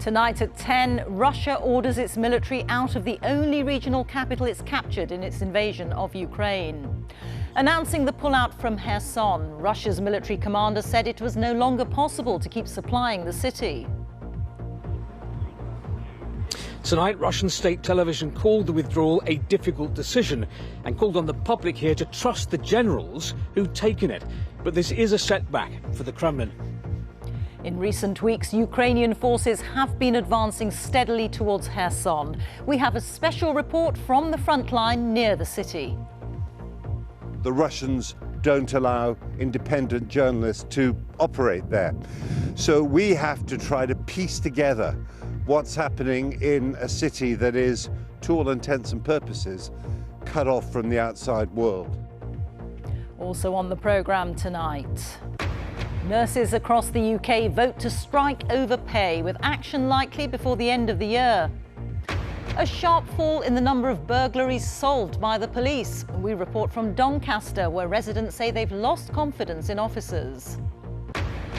Tonight at 10, Russia orders its military out of the only regional capital it's captured in its invasion of Ukraine. Announcing the pullout from Kherson, Russia's military commander said it was no longer possible to keep supplying the city. Tonight, Russian state television called the withdrawal a difficult decision and called on the public here to trust the generals who'd taken it. But this is a setback for the Kremlin. In recent weeks, Ukrainian forces have been advancing steadily towards Kherson. We have a special report from the front line near the city. The Russians don't allow independent journalists to operate there. So we have to try to piece together what's happening in a city that is, to all intents and purposes, cut off from the outside world. Also on the programme tonight. Nurses across the UK vote to strike over pay, with action likely before the end of the year. A sharp fall in the number of burglaries solved by the police. We report from Doncaster, where residents say they've lost confidence in officers.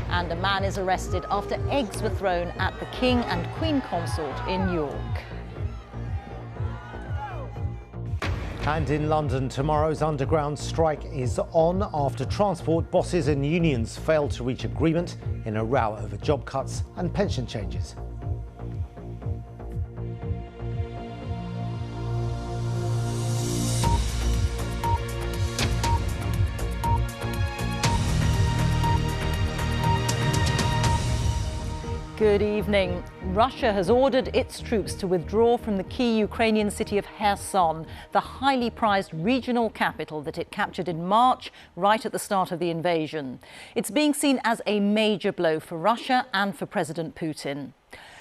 And a man is arrested after eggs were thrown at the King and Queen Consort in York. And in London, tomorrow's underground strike is on after transport bosses and unions failed to reach agreement in a row over job cuts and pension changes. Good evening. Russia has ordered its troops to withdraw from the key Ukrainian city of Kherson, the highly prized regional capital that it captured in March, right at the start of the invasion. It's being seen as a major blow for Russia and for President Putin.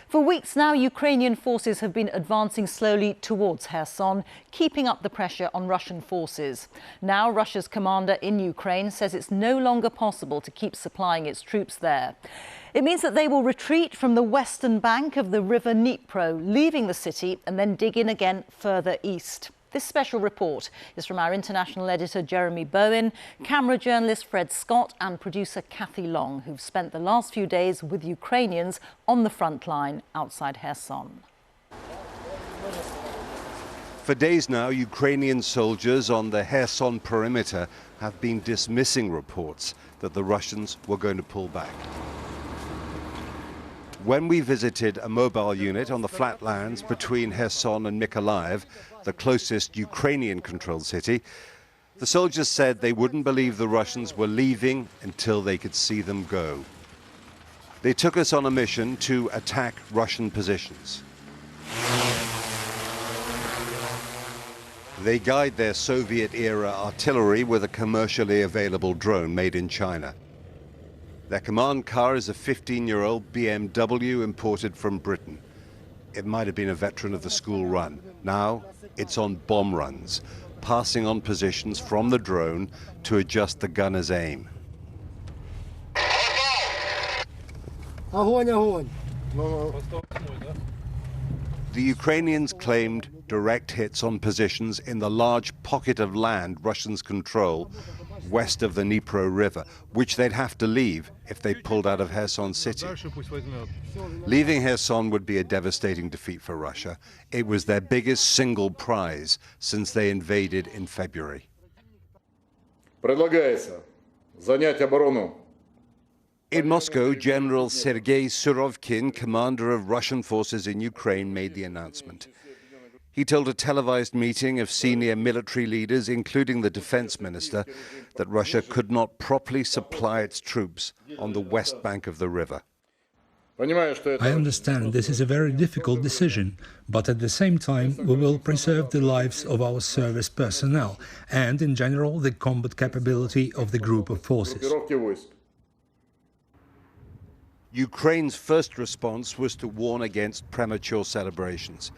For weeks now, Ukrainian forces have been advancing slowly towards Kherson, keeping up the pressure on Russian forces. Now, Russia's commander in Ukraine says it's no longer possible to keep supplying its troops there. It means that they will retreat from the western bank of the river Dnipro, leaving the city and then dig in again further east. This special report is from our international editor Jeremy Bowen, camera journalist Fred Scott and producer Kathy Long, who've spent the last few days with Ukrainians on the front line outside Kherson. For days now, Ukrainian soldiers on the Kherson perimeter have been dismissing reports that the Russians were going to pull back. When we visited a mobile unit on the flatlands between Kherson and Mykolaiv, the closest Ukrainian-controlled city, the soldiers said they wouldn't believe the Russians were leaving until they could see them go. They took us on a mission to attack Russian positions. They guide their Soviet-era artillery with a commercially available drone made in China. Their command car is a 15-year-old BMW imported from Britain. It might have been a veteran of the school run. Now it's on bomb runs, passing on positions from the drone to adjust the gunner's aim. The Ukrainians claimed direct hits on positions in the large pocket of land Russians control west of the Dnipro River, which they'd have to leave if they pulled out of Kherson city. Leaving Kherson would be a devastating defeat for Russia. It was their biggest single prize since they invaded in February. In Moscow, General Sergei Surovkin, commander of Russian forces in Ukraine, made the announcement. He told a televised meeting of senior military leaders, including the defense minister, that Russia could not properly supply its troops on the west bank of the river. I understand this is a very difficult decision, but at the same time we will preserve the lives of our service personnel and, in general, the combat capability of the group of forces. Ukraine's first response was to warn against premature celebrations.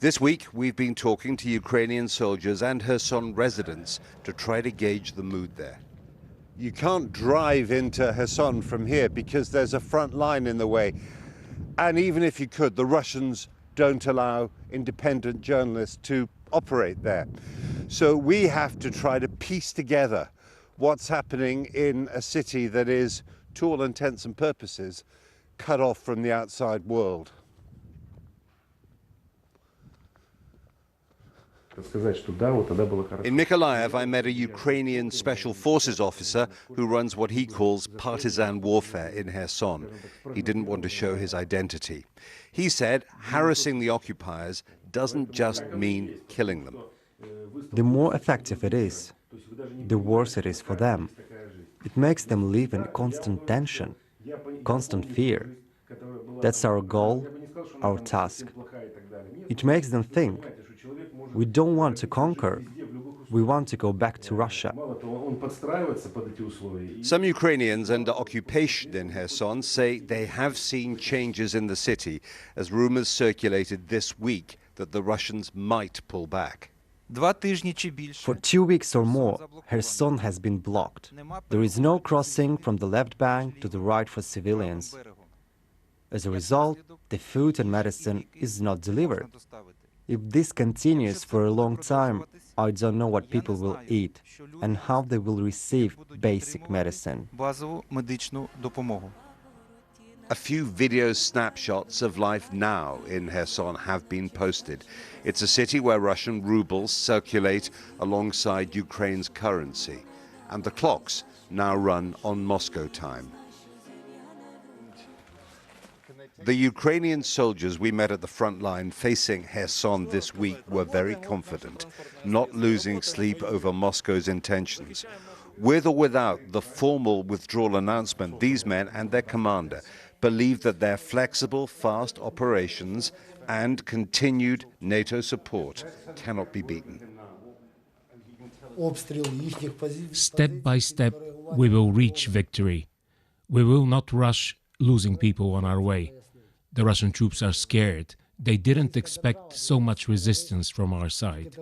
This week, we've been talking to Ukrainian soldiers and Kherson residents to try to gauge the mood there. You can't drive into Kherson from here because there's a front line in the way. And even if you could, the Russians don't allow independent journalists to operate there. So we have to try to piece together what's happening in a city that is, to all intents and purposes, cut off from the outside world. In Mykolaiv, I met a Ukrainian special forces officer who runs what he calls partisan warfare in Kherson. He didn't want to show his identity. He said harassing the occupiers doesn't just mean killing them. The more effective it is, the worse it is for them. It makes them live in constant tension, constant fear. That's our goal, our task. It makes them think, we don't want to conquer, we want to go back to Russia. Some Ukrainians under occupation in Kherson say they have seen changes in the city as rumors circulated this week that the Russians might pull back. For 2 weeks or more, Kherson has been blocked. There is no crossing from the left bank to the right for civilians. As a result, the food and medicine is not delivered. If this continues for a long time, I don't know what people will eat and how they will receive basic medicine. A few video snapshots of life now in Kherson have been posted. It's a city where Russian rubles circulate alongside Ukraine's currency, and the clocks now run on Moscow time. The Ukrainian soldiers we met at the front line facing Kherson this week were very confident, not losing sleep over Moscow's intentions. With or without the formal withdrawal announcement, these men and their commander believe that their flexible, fast operations and continued NATO support cannot be beaten. Step by step, we will reach victory. We will not rush, losing people on our way. The Russian troops are scared. They didn't expect so much resistance from our side.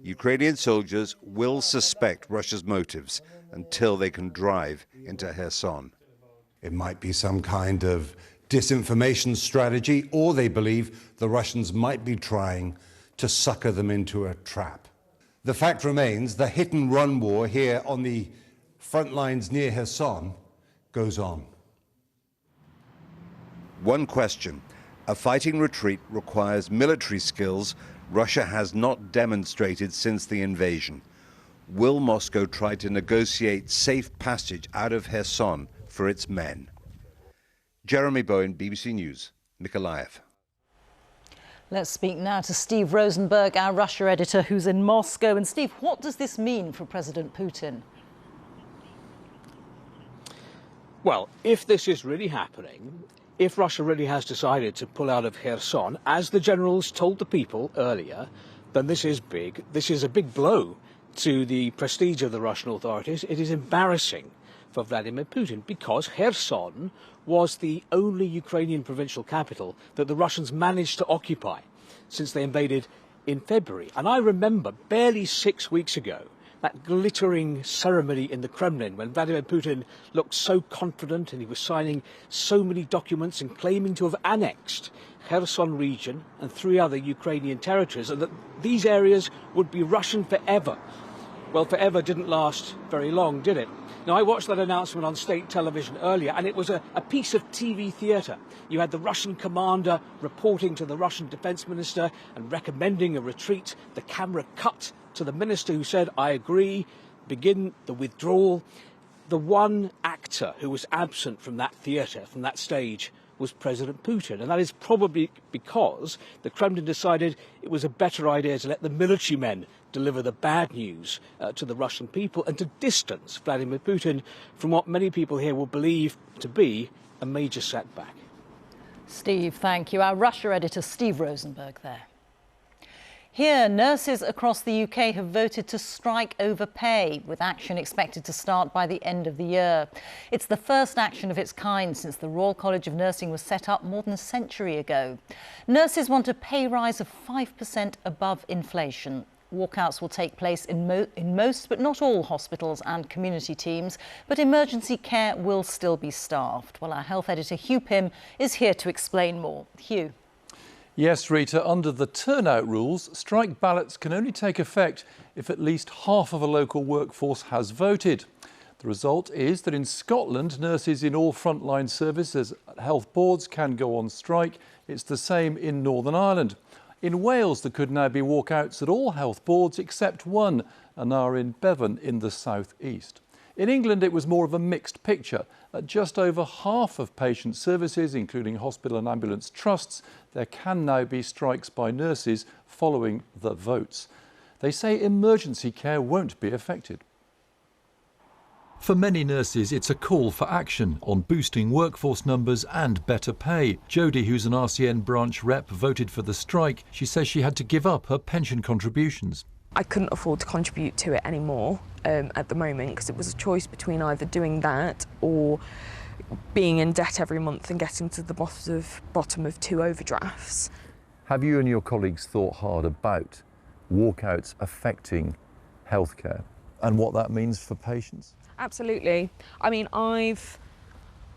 Ukrainian soldiers will suspect Russia's motives until they can drive into Kherson. It might be some kind of disinformation strategy, or they believe the Russians might be trying to sucker them into a trap. The fact remains the hit-and-run war here on the front lines near Kherson goes on. One question. A fighting retreat requires military skills Russia has not demonstrated since the invasion. Will Moscow try to negotiate safe passage out of Kherson for its men? Jeremy Bowen, BBC News, Mykolaiv. Let's speak now to Steve Rosenberg, our Russia editor, who's in Moscow. And Steve, what does this mean for President Putin? Well, if this is really happening, if Russia really has decided to pull out of Kherson, as the generals told the people earlier, then this is big. This is a big blow to the prestige of the Russian authorities. It is embarrassing for Vladimir Putin because Kherson was the only Ukrainian provincial capital that the Russians managed to occupy since they invaded in February. And I remember barely 6 weeks ago that glittering ceremony in the Kremlin when Vladimir Putin looked so confident and he was signing so many documents and claiming to have annexed Kherson region and 3 other Ukrainian territories, and that these areas would be Russian forever. Well, forever didn't last very long, did it? Now, I watched that announcement on state television earlier, and it was a piece of TV theatre. You had the Russian commander reporting to the Russian defense minister and recommending a retreat. The camera cut to the minister who said, I agree, begin the withdrawal. The one actor who was absent from that theatre, from that stage, was President Putin. And that is probably because the Kremlin decided it was a better idea to let the military men deliver the bad news to the Russian people and to distance Vladimir Putin from what many people here will believe to be a major setback. Steve, thank you. Our Russia editor, Steve Rosenberg, there. Here, nurses across the UK have voted to strike over pay, with action expected to start by the end of the year. It's the first action of its kind since the Royal College of Nursing was set up more than a century ago. Nurses want a pay rise of 5% above inflation. Walkouts will take place in most, but not all, hospitals and community teams, but emergency care will still be staffed. Well, our health editor, Hugh Pym, is here to explain more. Hugh. Yes, Rita, under the turnout rules, strike ballots can only take effect if at least half of a local workforce has voted. The result is that in Scotland, nurses in all frontline services at health boards can go on strike. It's the same in Northern Ireland. In Wales, there could now be walkouts at all health boards except one, and are in Bevan in the south east. In England, it was more of a mixed picture. At just over half of patient services, including hospital and ambulance trusts, there can now be strikes by nurses following the votes. They say emergency care won't be affected. For many nurses, it's a call for action on boosting workforce numbers and better pay. Jodie, who's an RCN branch rep, voted for the strike. She says she had to give up her pension contributions. I couldn't afford to contribute to it anymore at the moment, because it was a choice between either doing that or being in debt every month and getting to the bottom of 2 overdrafts. Have you and your colleagues thought hard about walkouts affecting healthcare and what that means for patients? Absolutely. I mean, I've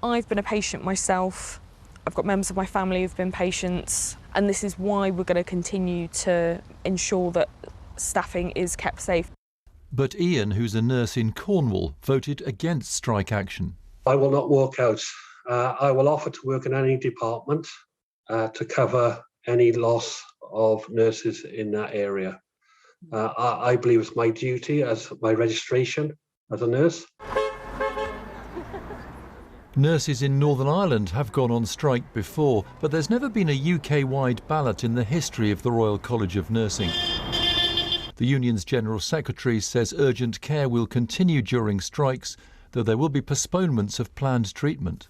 been a patient myself. I've got members of my family who've been patients, and this is why we're going to continue to ensure that staffing is kept safe. But Ian, who's a nurse in Cornwall, voted against strike action. I will not walk out. I will offer to work in any department to cover any loss of nurses in that area. I believe it's my duty as my registration as a nurse. Nurses in Northern Ireland have gone on strike before, but there's never been a UK-wide ballot in the history of the Royal College of Nursing. The union's General Secretary says urgent care will continue during strikes, though there will be postponements of planned treatment.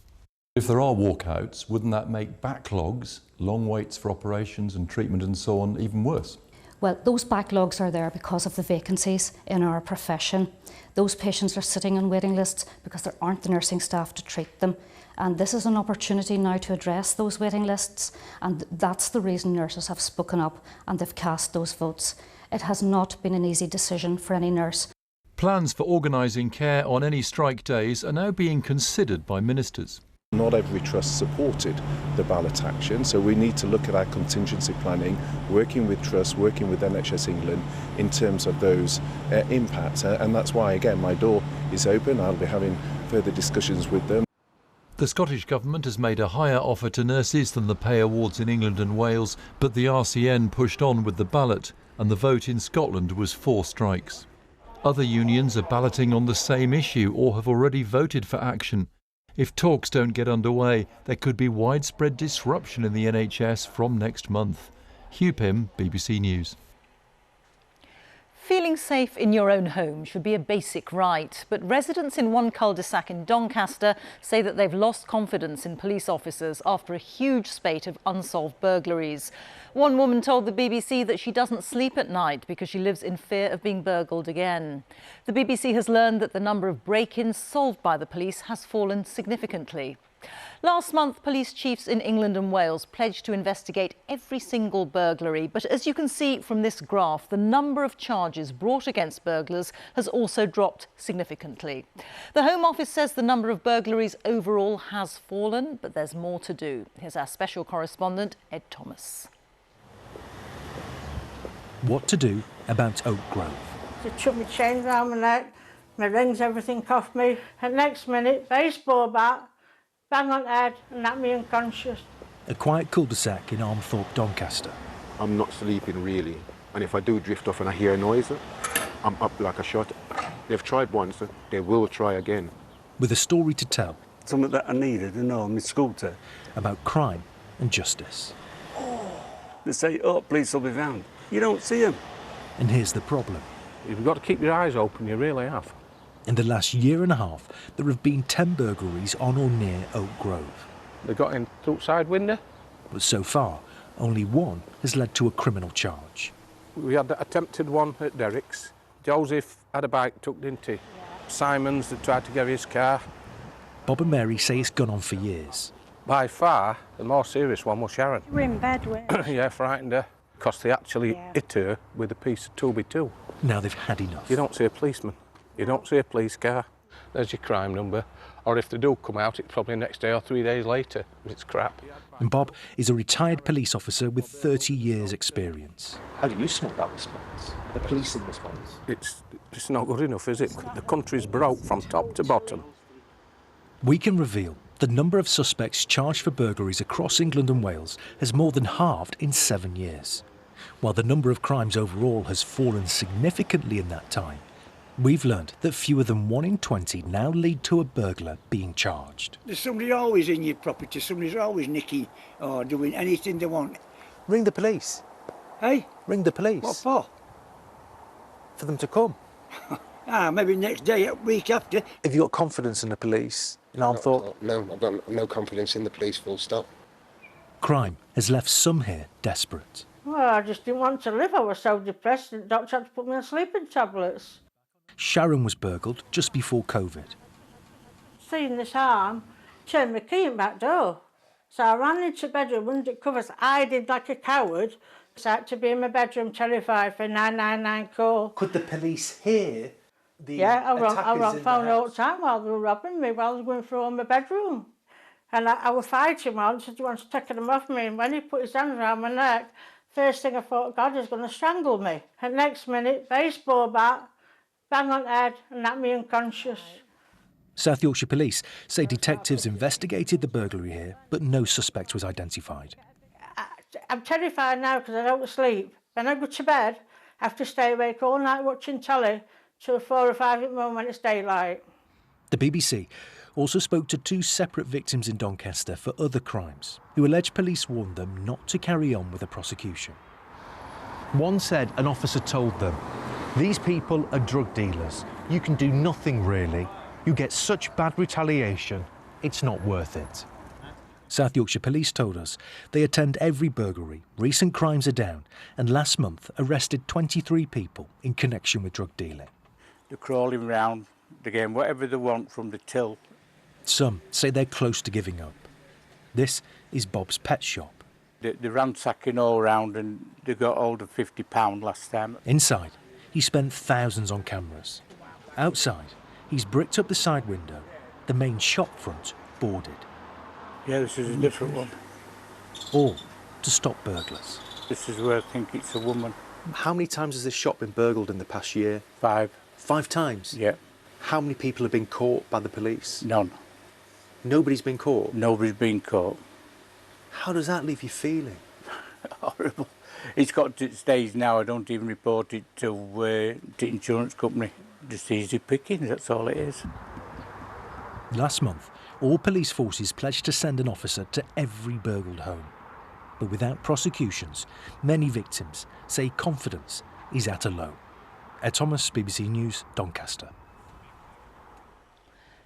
If there are walkouts, wouldn't that make backlogs, long waits for operations and treatment and so on, even worse? Well, those backlogs are there because of the vacancies in our profession. Those patients are sitting on waiting lists because there aren't the nursing staff to treat them. And this is an opportunity now to address those waiting lists. And that's the reason nurses have spoken up and they've cast those votes. It has not been an easy decision for any nurse. Plans for organising care on any strike days are now being considered by ministers. Not every trust supported the ballot action, so we need to look at our contingency planning, working with trusts, working with NHS England in terms of those impacts. And that's why, again, my door is open. I'll be having further discussions with them. The Scottish Government has made a higher offer to nurses than the pay awards in England and Wales, but the RCN pushed on with the ballot, and the vote in Scotland was 4 strikes. Other unions are balloting on the same issue or have already voted for action. If talks don't get underway, there could be widespread disruption in the NHS from next month. Hugh Pym, BBC News. Feeling safe in your own home should be a basic right, but residents in one cul-de-sac in Doncaster say that they've lost confidence in police officers after a huge spate of unsolved burglaries. One woman told the BBC that she doesn't sleep at night because she lives in fear of being burgled again. The BBC has learned that the number of break-ins solved by the police has fallen significantly. Last month, police chiefs in England and Wales pledged to investigate every single burglary. But as you can see from this graph, the number of charges brought against burglars has also dropped significantly. The Home Office says the number of burglaries overall has fallen, but there's more to do. Here's our special correspondent, Ed Thomas. What to do about Oak Grove? They took my chain round my neck, my rings, everything off me. And next minute, baseball bat, bang on the head and knocked me unconscious. A quiet cul-de-sac in Armthorpe, Doncaster. I'm not sleeping really, and if I do drift off and I hear a noise, I'm up like a shot. They've tried once, they will try again. With a story to tell. Something that I needed, on my scooter. About crime and justice. They say, oh, police will be found. You don't see them. And here's the problem. You've got to keep your eyes open, you really have. In the last year and a half, there have been 10 burglaries on or near Oak Grove. They got in through the side window. But so far, only one has led to a criminal charge. We had the attempted one at Derrick's. Joseph had a bike tucked into Simon's that tried to get his car. Bob and Mary say it's gone on for years. By far, the more serious one was Sharon. You were in bed with her? Yeah, frightened her. Because they actually hit her with a piece of 2x2. Now they've had enough. You don't see a policeman. You don't see a police car. There's your crime number. Or if they do come out, it's probably next day or 3 days later. It's crap. And Bob is a retired police officer with 30 years' experience. How do you smell that response? The policing response? It's not good enough, is it? The country's broke from top to bottom. We can reveal the number of suspects charged for burglaries across England and Wales has more than halved in 7 years. While the number of crimes overall has fallen significantly in that time, we've learned that fewer than 1 in 20 now lead to a burglar being charged. There's somebody always in your property, somebody's always nicking or doing anything they want. Ring the police. Hey? Ring the police. What for? For them to come. Maybe next day, a week after. Have you got confidence in the police in Armthorpe? No, I've got no confidence in the police, full stop. Crime has left some here desperate. Well, I just didn't want to live. I was so depressed that the doctor had to put me on sleeping tablets. Sharon was burgled just before COVID. Seeing this harm, turned my key in back door. So I ran into the bedroom under covers, hiding like a coward. So I had to be in my bedroom terrified for a 999 call. Could the police hear the I attackers rang in phone the all house? the time while they were robbing me, while I was going through all my bedroom. And I was fighting one, so he wanted to take them off me. And when he put his hands around my neck, first thing I thought, God, he's going to strangle me. And next minute, baseball bat, bang on the head, and knocked me unconscious. South Yorkshire Police say detectives investigated the burglary here, but no suspect was identified. I'm terrified now because I don't sleep. When I go to bed, I have to stay awake all night watching telly till 4 or 5 in the morning when it's daylight. The BBC also spoke to 2 separate victims in Doncaster for other crimes, who allege police warned them not to carry on with the prosecution. One said an officer told them, "These people are drug dealers. You can do nothing really. You get such bad retaliation, it's not worth it." South Yorkshire Police told us they attend every burglary, recent crimes are down, and last month arrested 23 people in connection with drug dealing. They're crawling round, they're getting whatever they want from the till. Some say they're close to giving up. This is Bob's pet shop. They're ransacking all round and they got hold of £50 last time. Inside, he spent thousands on cameras. Outside, he's bricked up the side window, the main shop front boarded. Yeah, this is a different one. All to stop burglars. This is where I think it's a woman. How many times has this shop been burgled in the past year? 5. 5 times? Yeah. How many people have been caught by the police? None. Nobody's been caught? Nobody's been caught. How does that leave you feeling? Horrible. It's got to stage now, I don't even report it to the insurance company. Just easy pickings, that's all it is. Last month, all police forces pledged to send an officer to every burgled home. But without prosecutions, many victims say confidence is at a low. Ed Thomas, BBC News, Doncaster.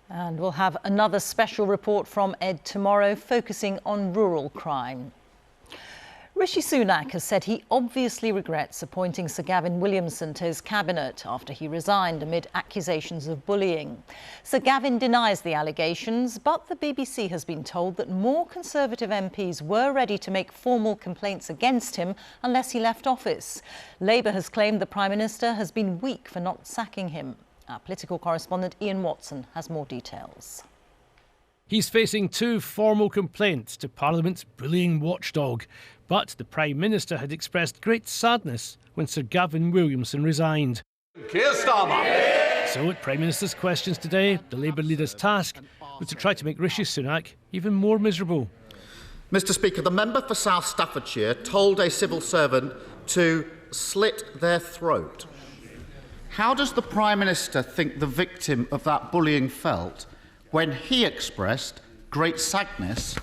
And we'll have another special report from Ed tomorrow, focusing on rural crime. Rishi Sunak has said he obviously regrets appointing Sir Gavin Williamson to his cabinet after he resigned amid accusations of bullying. Sir Gavin denies the allegations, but the BBC has been told that more Conservative MPs were ready to make formal complaints against him unless he left office. Labour has claimed the Prime Minister has been weak for not sacking him. Our political correspondent Ian Watson has more details. He's facing 2 formal complaints to Parliament's bullying watchdog. But the Prime Minister had expressed great sadness when Sir Gavin Williamson resigned. Keir Starmer. So at Prime Minister's questions today, the Labour leader's task was to try to make Rishi Sunak even more miserable. Mr Speaker, the member for South Staffordshire told a civil servant to slit their throat. How does the Prime Minister think the victim of that bullying felt when he expressed great sadness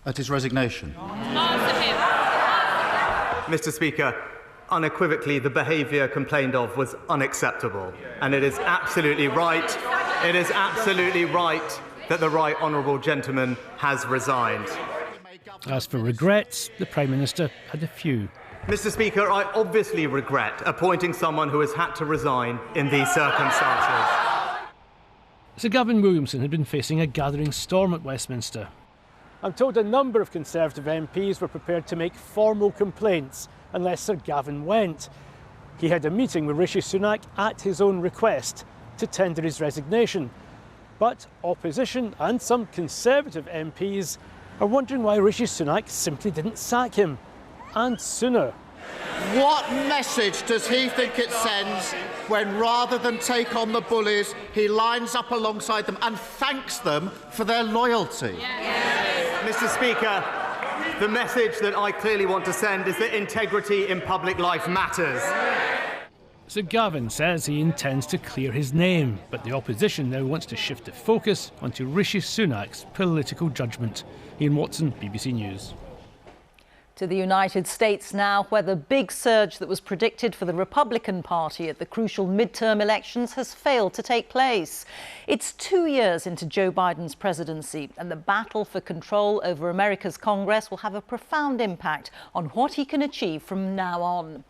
at his resignation? Mr Speaker, unequivocally the behaviour complained of was unacceptable, and it is absolutely right that the right honourable gentleman has resigned. As for regrets, the Prime Minister had a few. Mr Speaker, I obviously regret appointing someone who has had to resign in these circumstances. Sir Gavin Williamson had been facing a gathering storm at Westminster. I'm told a number of Conservative MPs were prepared to make formal complaints unless Sir Gavin went. He had a meeting with Rishi Sunak at his own request to tender his resignation. But opposition and some Conservative MPs are wondering why Rishi Sunak simply didn't sack him, and sooner. What message does he think it sends when, rather than take on the bullies, he lines up alongside them and thanks them for their loyalty? Mr Speaker, The message that I clearly want to send is that integrity in public life matters. Sir Gavin says he intends to clear his name, but the opposition now wants to shift the focus onto Rishi Sunak's political judgment. Ian Watson, BBC News. To the United States now, where the big surge that was predicted for the Republican Party at the crucial midterm elections has failed to take place. It's 2 years into Joe Biden's presidency, and the battle for control over America's Congress will have a profound impact on what he can achieve from now on.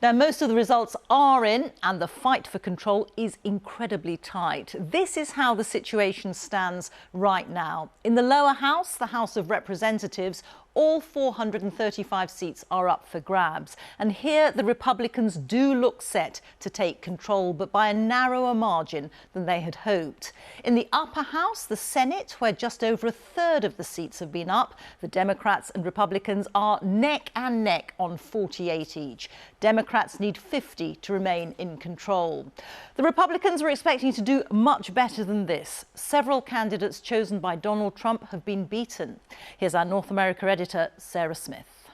Now, most of the results are in, and the fight for control is incredibly tight. This is how the situation stands right now. In the lower house, the House of Representatives, all 435 seats are up for grabs. And here the Republicans do look set to take control, but by a narrower margin than they had hoped. In the upper house, the Senate, where just over a third of the seats have been up, the Democrats and Republicans are neck and neck on 48 each. Democrats need 50 to remain in control. The Republicans were expecting to do much better than this. Several candidates chosen by Donald Trump have been beaten. Here's our North America editor, Sarah Smith.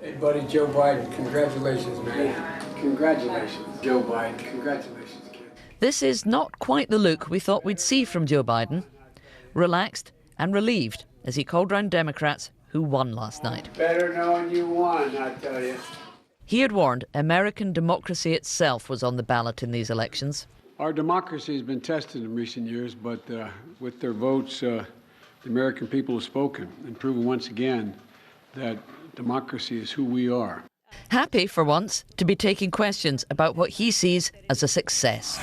Hey, buddy, Joe Biden, congratulations, man. Congratulations, Joe Biden. Congratulations, kid. This is not quite the look we thought we'd see from Joe Biden. Relaxed and relieved as he called round Democrats who won last night. Better knowing you won, I tell you. He had warned American democracy itself was on the ballot in these elections. Our democracy has been tested in recent years, but with their votes, the American people have spoken and proven once again that democracy is who we are. Happy, for once, to be taking questions about what he sees as a success.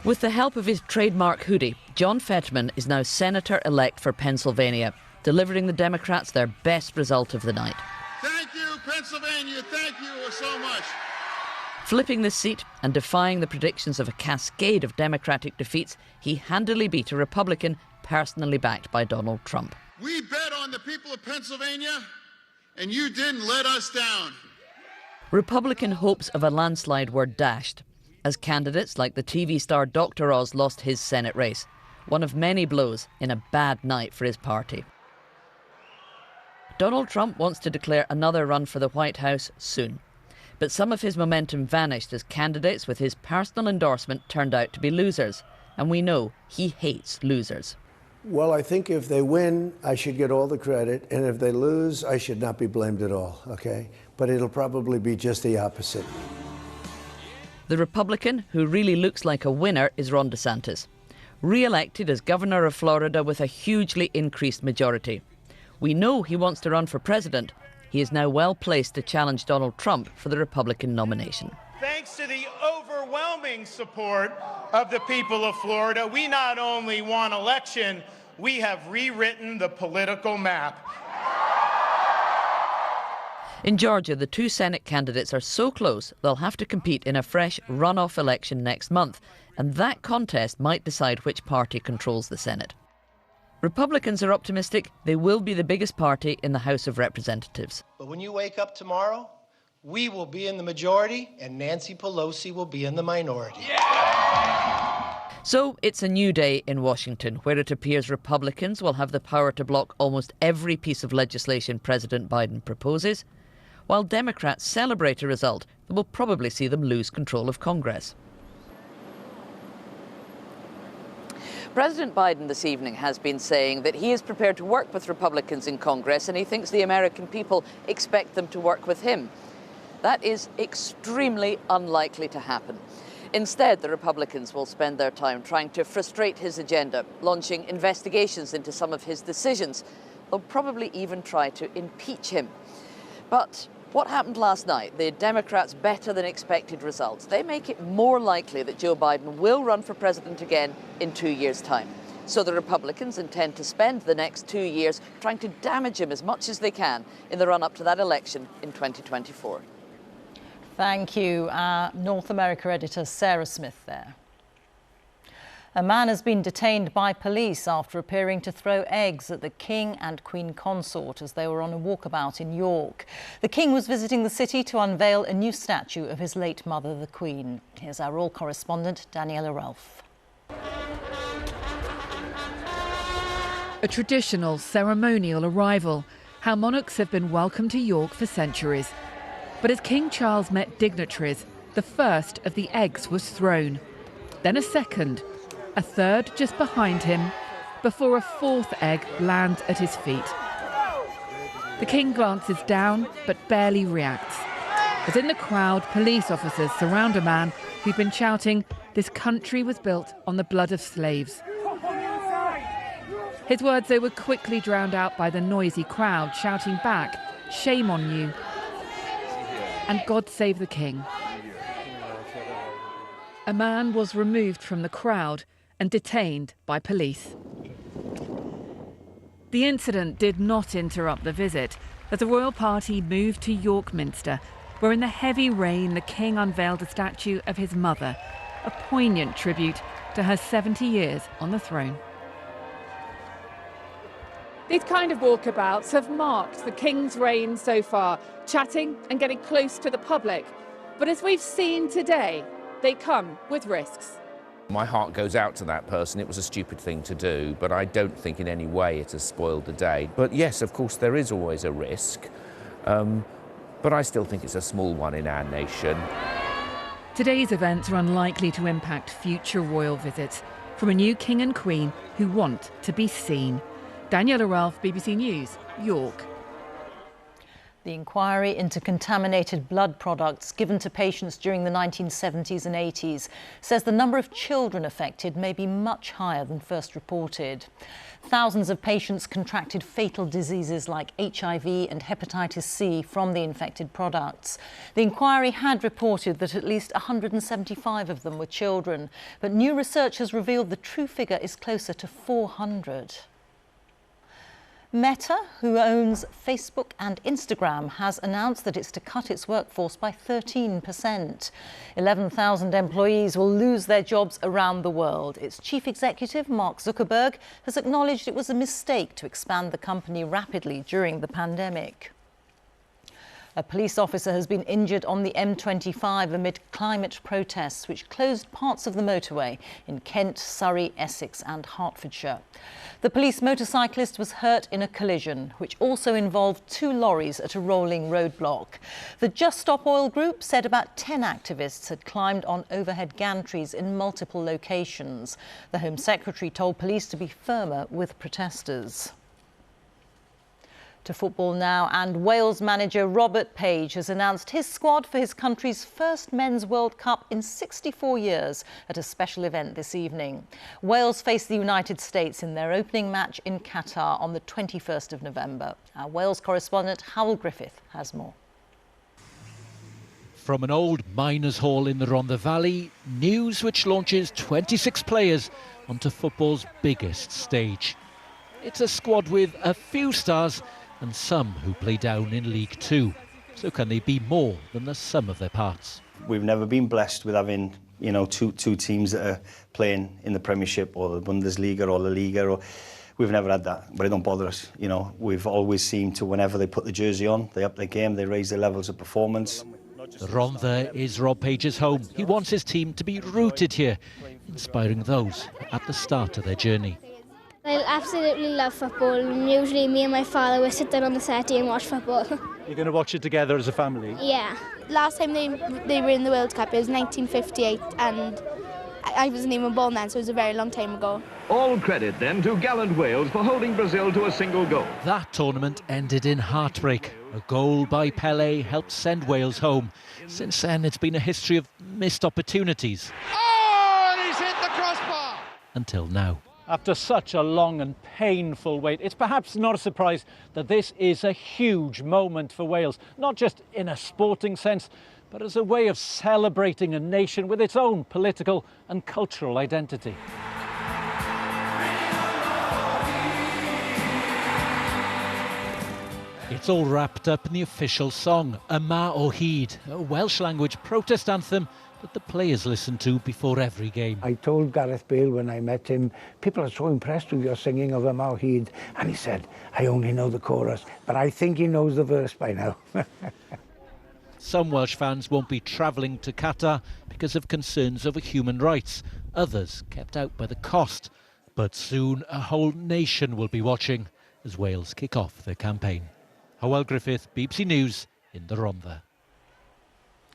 With the help of his trademark hoodie, John Fetterman is now Senator-elect for Pennsylvania, delivering the Democrats their best result of the night. Thank you, Pennsylvania. Thank you so much. Flipping the seat and defying the predictions of a cascade of Democratic defeats, he handily beat a Republican personally backed by Donald Trump. We bet on the people of Pennsylvania, and you didn't let us down. Republican hopes of a landslide were dashed, as candidates like the TV star Dr. Oz lost his Senate race, one of many blows in a bad night for his party. Donald Trump wants to declare another run for the White House soon. But some of his momentum vanished as candidates with his personal endorsement turned out to be losers. And we know he hates losers. Well, I think if they win, I should get all the credit. And if they lose, I should not be blamed at all, okay? But it'll probably be just the opposite. The Republican who really looks like a winner is Ron DeSantis, re-elected as governor of Florida with a hugely increased majority. We know he wants to run for president. He is now well placed to challenge Donald Trump for the Republican nomination. Thanks to the overwhelming support of the people of Florida, we not only won election, we have rewritten the political map. In Georgia, the two Senate candidates are so close they'll have to compete in a fresh runoff election next month, and that contest might decide which party controls the Senate. Republicans are optimistic they will be the biggest party in the House of Representatives. But when you wake up tomorrow, we will be in the majority and Nancy Pelosi will be in the minority. Yeah! So it's a new day in Washington, where it appears Republicans will have the power to block almost every piece of legislation President Biden proposes, while Democrats celebrate a result that will probably see them lose control of Congress. President Biden this evening has been saying that he is prepared to work with Republicans in Congress, and he thinks the American people expect them to work with him. That is extremely unlikely to happen. Instead, the Republicans will spend their time trying to frustrate his agenda, launching investigations into some of his decisions. They'll probably even try to impeach him. But what happened last night, the Democrats' better than expected results, they make it more likely that Joe Biden will run for president again in 2 years' time. So the Republicans intend to spend the next 2 years trying to damage him as much as they can in the run-up to that election in 2024. Thank you, North America editor Sarah Smith there. A man has been detained by police after appearing to throw eggs at the King and Queen Consort as they were on a walkabout in York. The King was visiting the city to unveil a new statue of his late mother, the Queen. Here's our royal correspondent, Daniela Ralph. A traditional, ceremonial arrival, how monarchs have been welcomed to York for centuries. But as King Charles met dignitaries, the first of the eggs was thrown. Then a second, a third just behind him, before a fourth egg lands at his feet. The King glances down, but barely reacts. As in the crowd, police officers surround a man who'd been shouting, "This country was built on the blood of slaves." His words, though, were quickly drowned out by the noisy crowd shouting back, "Shame on you," and "God save the King." A man was removed from the crowd and detained by police. The incident did not interrupt the visit, as the royal party moved to York Minster, where in the heavy rain the King unveiled a statue of his mother, a poignant tribute to her 70 years on the throne. These kind of walkabouts have marked the King's reign so far, chatting and getting close to the public. But as we've seen today, they come with risks. My heart goes out to that person. It was a stupid thing to do, but I don't think in any way it has spoiled the day. But yes, of course, there is always a risk. But I still think it's a small one in our nation. Today's events are unlikely to impact future royal visits from a new King and Queen who want to be seen. Daniela Ralph, BBC News, York. The inquiry into contaminated blood products given to patients during the 1970s and 80s says the number of children affected may be much higher than first reported. Thousands of patients contracted fatal diseases like HIV and hepatitis C from the infected products. The inquiry had reported that at least 175 of them were children, but new research has revealed the true figure is closer to 400. Meta, who owns Facebook and Instagram, has announced that it's to cut its workforce by 13%. 11,000 employees will lose their jobs around the world. Its chief executive, Mark Zuckerberg, has acknowledged it was a mistake to expand the company rapidly during the pandemic. A police officer has been injured on the M25 amid climate protests which closed parts of the motorway in Kent, Surrey, Essex and Hertfordshire. The police motorcyclist was hurt in a collision which also involved 2 lorries at a rolling roadblock. The Just Stop Oil group said about 10 activists had climbed on overhead gantries in multiple locations. The Home Secretary told police to be firmer with protesters. To football now, and Wales manager Robert Page has announced his squad for his country's first Men's World Cup in 64 years at a special event this evening. Wales face the United States in their opening match in Qatar on the 21st of November. Our Wales correspondent Howell Griffith has more. From an old miners' hall in the Rhondda Valley, news which launches 26 players onto football's biggest stage. It's a squad with a few stars and some who play down in League Two. So can they be more than the sum of their parts? We've never been blessed with having, two teams that are playing in the Premiership or the Bundesliga or La Liga. Or we've never had that, but it don't bother us. We've always seemed to, whenever they put the jersey on, they up their game, they raise their levels of performance. Rhondda is Rob Page's home. He wants his team to be rooted here, inspiring those at the start of their journey. I absolutely love football, and usually me and my father will sit down on the settee and watch football. You're going to watch it together as a family? Yeah. Last time they were in the World Cup, it was 1958, and I wasn't even born then, so it was a very long time ago. All credit then to gallant Wales for holding Brazil to a single goal. That tournament ended in heartbreak. A goal by Pelé helped send Wales home. Since then, it's been a history of missed opportunities. Oh, and he's hit the crossbar! Until now. After such a long and painful wait, it's perhaps not a surprise that this is a huge moment for Wales, not just in a sporting sense, but as a way of celebrating a nation with its own political and cultural identity. It's all wrapped up in the official song, Yma o Hyd, a Welsh language protest anthem that the players listen to before every game. I told Gareth Bale when I met him, people are so impressed with your singing of Yma o Hyd, and he said, I only know the chorus, but I think he knows the verse by now. Some Welsh fans won't be travelling to Qatar because of concerns over human rights. Others kept out by the cost. But soon a whole nation will be watching as Wales kick off their campaign. Hywel Griffith, BBC News in the Rhondda.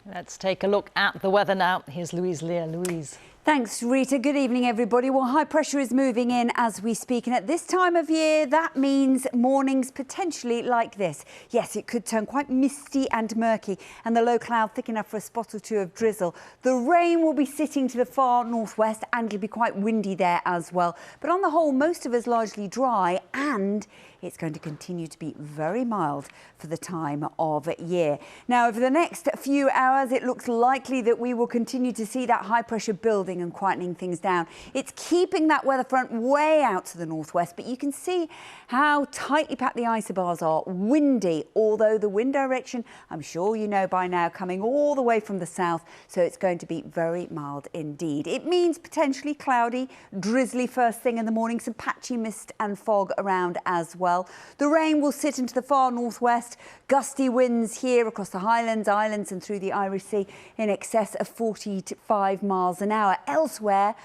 Let's take a look at the weather now. Here's Louise Lear. Louise. Thanks, Rita. Good evening, everybody. Well, high pressure is moving in as we speak, and at this time of year, that means mornings potentially like this. Yes, it could turn quite misty and murky, and the low cloud thick enough for a spot or two of drizzle. The rain will be sitting to the far northwest, and it'll be quite windy there as well. But on the whole, most of us largely dry, and it's going to continue to be very mild for the time of year. Now, over the next few hours, it looks likely that we will continue to see that high pressure building and quietening things down. It's keeping that weather front way out to the northwest, but you can see how tightly packed the isobars are. Windy, although the wind direction, I'm sure you know by now, coming all the way from the south, so it's going to be very mild indeed. It means potentially cloudy, drizzly first thing in the morning, some patchy mist and fog around as well. The rain will sit into the far northwest, gusty winds here across the Highlands, Islands and through the Irish Sea in excess of 45 miles an hour. Elsewhere,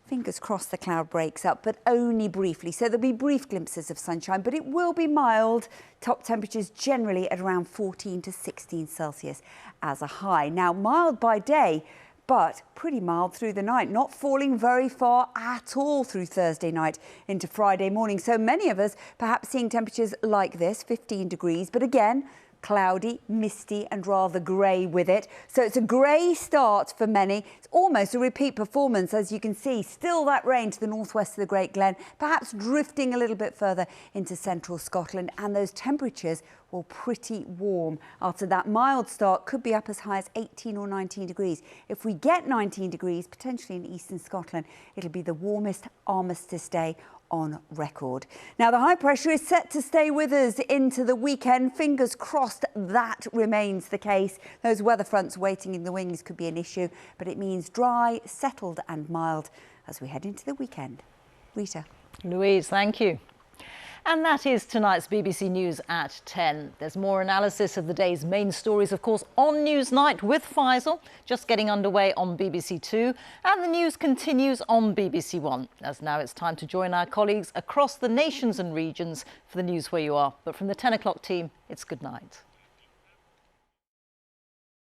fingers crossed the cloud breaks up, but only briefly. So there'll be brief glimpses of sunshine, but it will be mild. Top temperatures generally at around 14 to 16 Celsius as a high. Now, mild by day, but pretty mild through the night, not falling very far at all through Thursday night into Friday morning. So many of us perhaps seeing temperatures like this, 15 degrees, but again, cloudy, misty and rather grey with it. So it's a grey start for many. It's almost a repeat performance, as you can see. Still that rain to the northwest of the Great Glen, perhaps drifting a little bit further into central Scotland, and those temperatures will pretty warm. After that mild start, could be up as high as 18 or 19 degrees. If we get 19 degrees, potentially in eastern Scotland, it'll be the warmest armistice day on record. Now, the high pressure is set to stay with us into the weekend. Fingers crossed that remains the case. Those weather fronts waiting in the wings could be an issue, but it means dry, settled and mild as we head into the weekend. Rita. Louise, thank you. And that is tonight's BBC News at 10. There's more analysis of the day's main stories, of course, on Newsnight with Faisal, just getting underway on BBC Two. And the news continues on BBC One, as now it's time to join our colleagues across the nations and regions for the news where you are. But from the 10 o'clock team, it's good night.